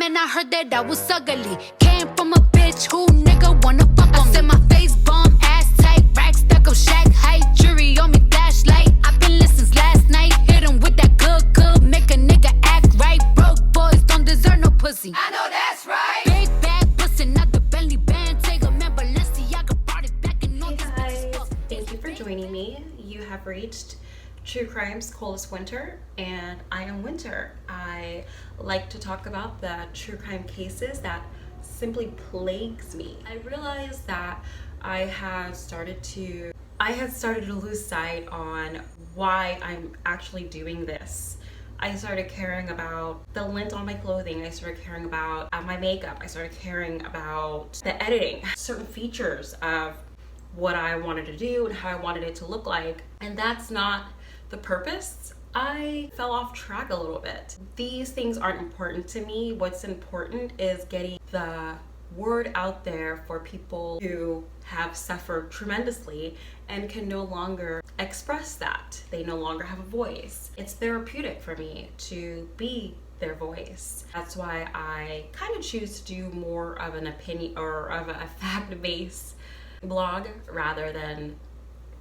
man, I heard that I was ugly. Came from a bitch who nigga wanna fuck on me. I said my face bomb, ass tight, rack stuck up, shack height, jury on me, flashlight. I've been listening since last night. Hit him with that good, make a nigga act right. Broke boys don't deserve no pussy. I know that's right. Big bag bustin' out the belly band. Take a man, Balenciaga brought it back and all these bitches fuck. Thank you for joining me. You have reached True Crime's Coldest Winter, and I am Winter. I like to talk about the true crime cases that simply plagues me. I realized that I had started to lose sight on why I'm actually doing this. I started caring about the lint on my clothing. I started caring about my makeup. I started caring about the editing, certain features of what I wanted to do and how I wanted it to look like. And that's not the purpose. I fell off track a little bit. These things aren't important to me. What's important is getting the word out there for people who have suffered tremendously and can no longer express that. They no longer have a voice. It's therapeutic for me to be their voice. That's why I kind of choose to do more of an opinion or of a fact-based blog rather than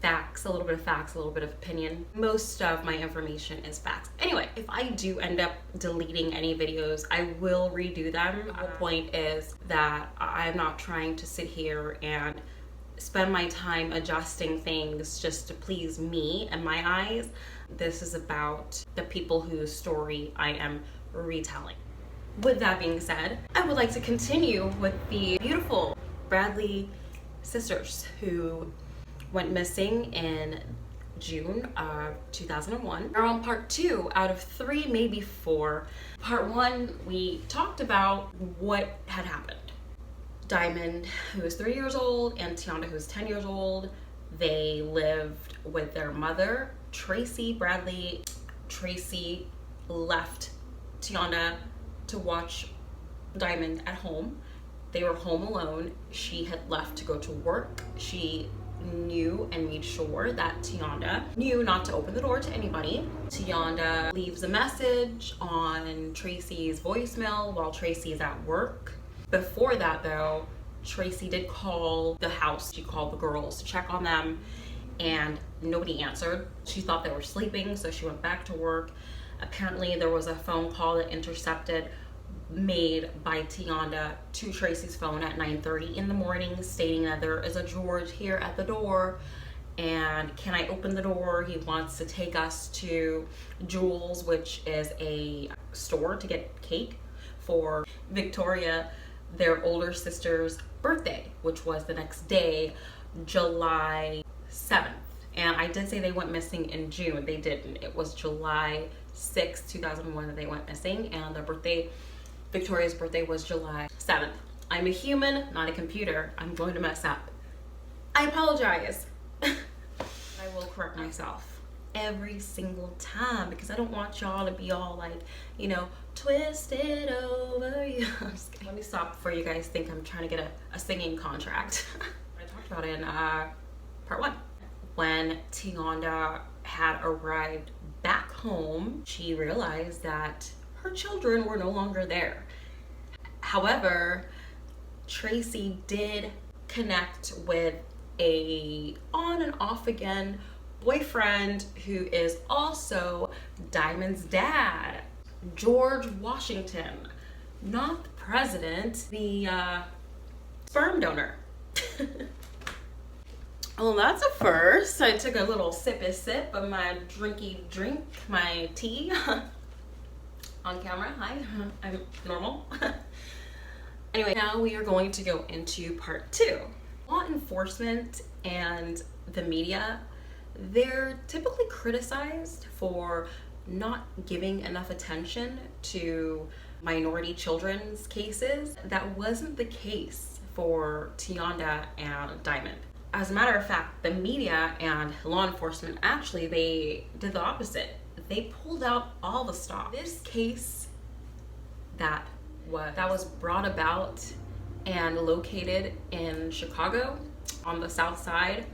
facts, a little bit of facts, a little bit of opinion. Most of my information is facts. Anyway, if I do end up deleting any videos, I will redo them. The point is that I'm not trying to sit here and spend my time adjusting things just to please me and my eyes. This is about the people whose story I am retelling. With that being said, I would like to continue with the beautiful Bradley sisters who went missing in June of 2001. We're on part 2 out of 3, maybe 4. Part 1, we talked about what had happened. Diamond, who was 3 years old, and Tianda, who was 10 years old, they lived with their mother, Tracy Bradley. Tracy left Tianda to watch Diamond at home. They were home alone. She had left to go to work. She knew and made sure that Tianda knew not to open the door to anybody. Tianda leaves a message on Tracy's voicemail while Tracy is at work. Before that though, Tracy did call the house. She called the girls to check on them and nobody answered. She thought they were sleeping, so she went back to work. Apparently there was a phone call that intercepted made by Tianda to Tracy's phone at 9:30 in the morning stating that there is a George here at the door and can I open the door? He wants to take us to Jules, which is a store to get cake for Victoria, their older sister's birthday, which was the next day, July 7th. And I did say they went missing in June. They didn't. It was July 6th, 2001 that they went missing, and their birthday, Victoria's birthday, was July 7th. I'm a human, not a computer. I'm going to mess up. I apologize. I will correct myself every single time because I don't want y'all to be all like, you know, twisted over you. Let me stop before you guys think I'm trying to get a singing contract. I talked about it in part 1. When Tianda had arrived back home, she realized that her children were no longer there. However, Tracy did connect with a on and off again boyfriend who is also Diamond's dad, George Washington, not the president, the sperm donor. Well, that's a first. I took a little sippy sip of my drinky drink, my tea. On camera. Hi, I'm normal. Anyway, now we are going to go into part 2. Law enforcement and the media, they're typically criticized for not giving enough attention to minority children's cases. That wasn't the case for Tianda and Diamond. As a matter of fact, the media and law enforcement, actually, they did the opposite. They pulled out all the stops. This case that was brought about and located in Chicago on the south side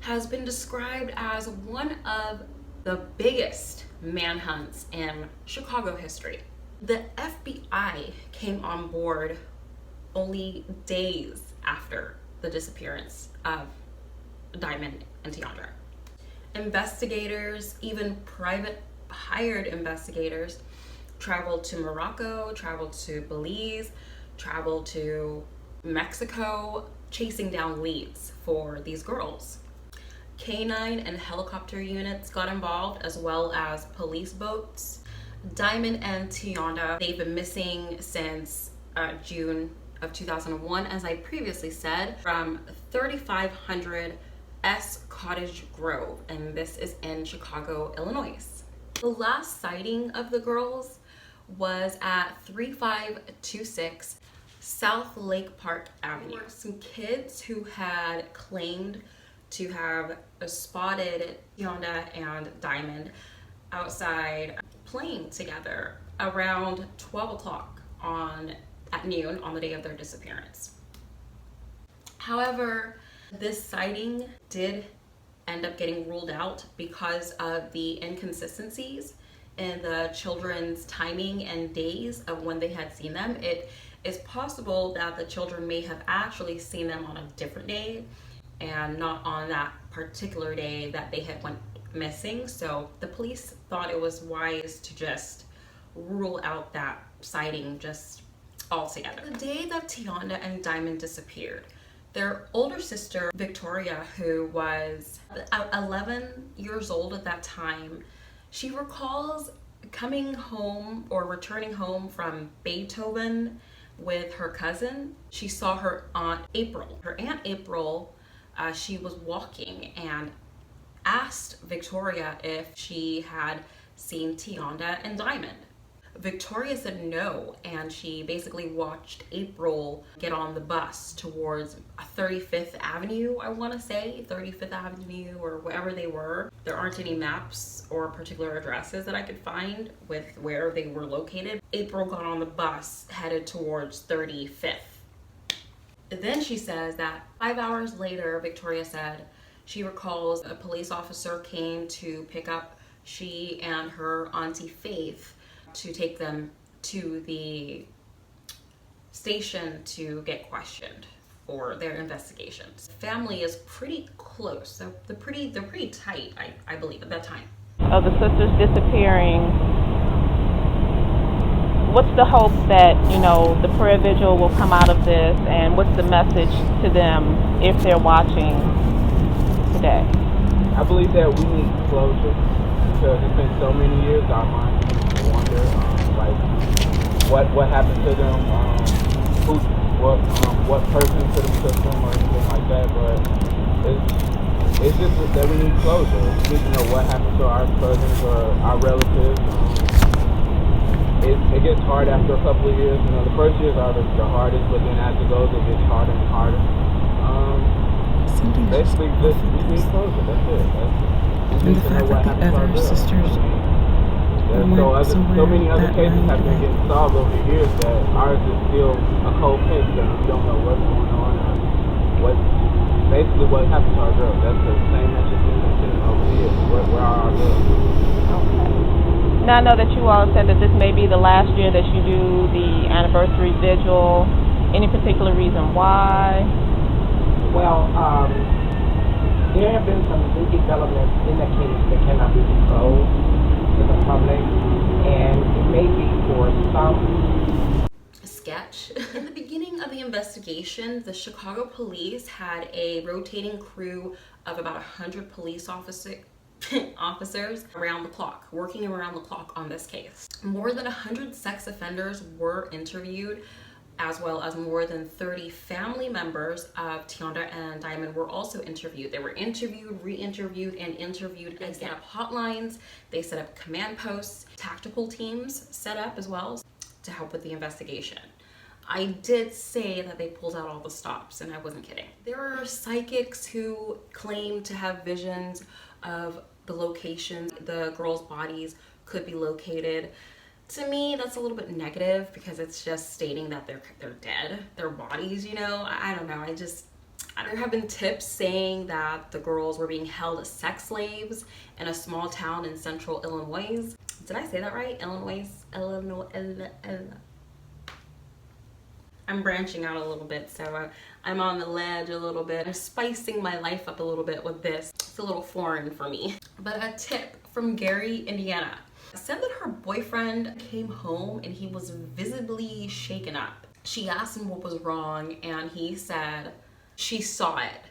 has been described as one of the biggest manhunts in Chicago history. The FBI came on board only days after the disappearance of Diamond and Tiandra. Investigators, even private hired investigators, traveled to Morocco, traveled to Belize, traveled to Mexico, chasing down leads for these girls. Canine and helicopter units got involved, as well as police boats. Diamond and Tiandra, they've been missing since June of 2001, as I previously said, from 3500 S Cottage Grove, and this is in Chicago, Illinois. The last sighting of the girls was at 3526 South Lake Park Avenue. There were some kids who had claimed to have spotted Tiandra and Diamond outside playing together around 12 o'clock at noon on the day of their disappearance. However, this sighting did end up getting ruled out because of the inconsistencies in the children's timing and days of when they had seen them. It is possible that the children may have actually seen them on a different day and not on that particular day that they had went missing. So the police thought it was wise to just rule out that sighting just altogether. The day that Tiandra and Diamond disappeared, their older sister, Victoria, who was 11 years old at that time, she recalls coming home or returning home from Beethoven with her cousin. She saw her Aunt April. Her Aunt April, she was walking and asked Victoria if she had seen Tiandra and Diamond. Victoria said no, and she basically watched April get on the bus towards 35th Avenue, I want to say, 35th Avenue or wherever they were. There aren't any maps or particular addresses that I could find with where they were located. April got on the bus headed towards 35th. Then she says that 5 hours later, Victoria said, she recalls a police officer came to pick up she and her Auntie Faith to take them to the station to get questioned for their investigations. The family is pretty close. They're pretty tight, I believe, at that time. Of the sisters disappearing, what's the hope that, the prayer vigil will come out of this, and what's the message to them if they're watching today? I believe that we need closure because it's been so many years. Our minds wonder, what happened to them, what person could have took them or anything like that. But it's just that we need closure. We need to know what happened to our cousins or our relatives. It gets hard after a couple of years. The first years are the hardest, but then as it goes, it gets harder and harder. Basically, we need closure. That's it. And the fact that the other sisters so many other cases have been getting solved over the years that ours is still a cold case because we don't know what's going on or what happened to our girls. That's the same that you've been mentioning over the years. Where are our girls? Okay. Now I know that you all said that this may be the last year that you do the anniversary vigil. Any particular reason why? Well, there have been some new developments in the case that cannot be disclosed to the public, and it may be for some sketch. In the beginning of the investigation, the Chicago police had a rotating crew of about 100 police officers around the clock, working around the clock on this case. More than 100 sex offenders were interviewed, as well as more than 30 family members of Tiandra and Diamond were also interviewed. They were interviewed, re-interviewed, and interviewed. They set up hotlines, they set up command posts, tactical teams set up as well to help with the investigation. I did say that they pulled out all the stops, and I wasn't kidding. There are psychics who claim to have visions of the location the girls' bodies could be located. To me, that's a little bit negative because it's just stating that they're dead, their bodies, I don't know. There have been tips saying that the girls were being held as sex slaves in a small town in central Illinois. Did I say that right? Illinois. I'm branching out a little bit, so I'm on the ledge a little bit. I'm spicing my life up a little bit with this. It's a little foreign for me. But a tip from Gary, Indiana. Said that her boyfriend came home and he was visibly shaken up. She asked him what was wrong, and he said, "She saw it.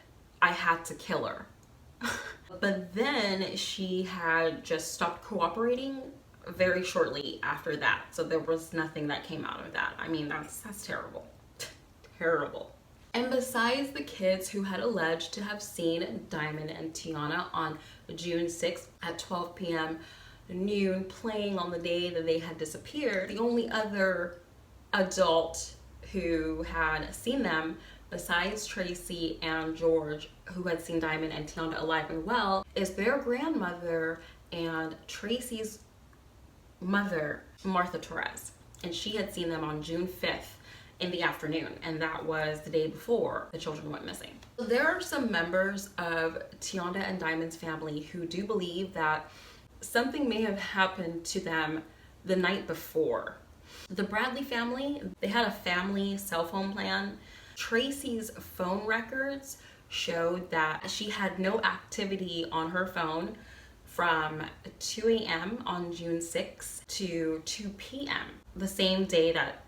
I had to kill her." But then she had just stopped cooperating very shortly after that. So there was nothing that came out of that. I mean, that's terrible. Terrible. And besides the kids who had alleged to have seen Diamond and Tiana on June 6th at 12 p.m. noon playing on the day that they had disappeared, the only other adult who had seen them besides Tracy and George, who had seen Diamond and Tiana alive and well, is their grandmother and Tracy's mother, Martha Torres. And she had seen them on June 5th in the afternoon, and that was the day before the children went missing. There are some members of Tiana and Diamond's family who do believe that something may have happened to them the night before. The Bradley family, they had a family cell phone plan. Tracy's phone records showed that she had no activity on her phone from 2 a.m. on June 6th to 2 p.m. the same day that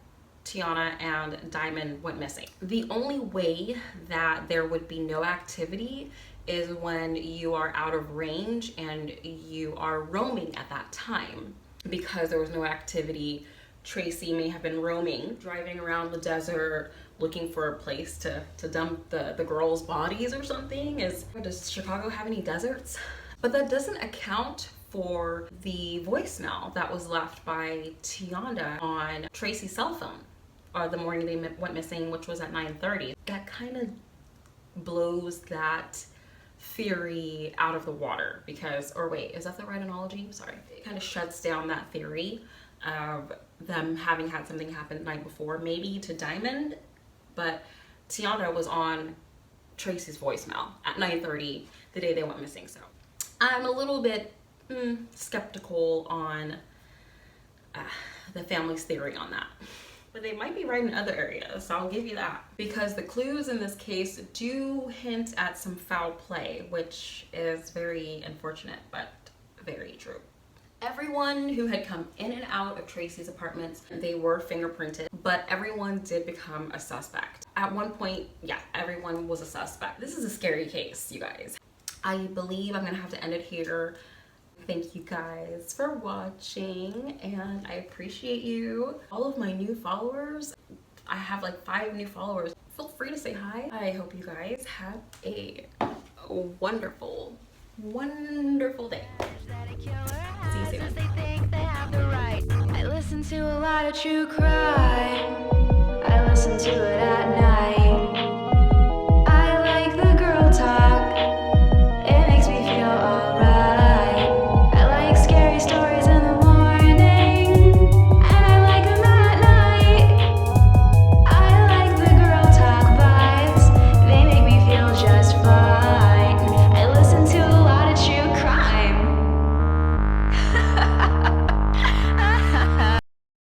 Tiana and Diamond went missing. The only way that there would be no activity is when you are out of range and you are roaming at that time. Because there was no activity, Tracy may have been roaming, driving around the desert, looking for a place to dump the girls' bodies or something. Does Chicago have any deserts? But that doesn't account for the voicemail that was left by Tiana on Tracy's cell phone the morning they went missing, which was at 9:30. That kind of blows that theory out of the water because, or wait, is that the right analogy? Sorry. It kind of shuts down that theory of them having had something happen the night before, maybe to Diamond, but Tiana was on Tracy's voicemail at 9:30 the day they went missing. So I'm a little bit skeptical on the family's theory on that. But they might be right in other areas, so I'll give you that. Because the clues in this case do hint at some foul play, which is very unfortunate, but very true. Everyone who had come in and out of Tracy's apartments, they were fingerprinted, but everyone did become a suspect. At one point, yeah, everyone was a suspect. This is a scary case, you guys. I believe I'm gonna have to end it here. Thank you guys for watching, and I appreciate you. All of my new followers, I have like 5 new followers. Feel free to say hi. I hope you guys have a wonderful, wonderful day. See you soon. They think they have the right. I listen to a lot of true crime. I listen to it at night.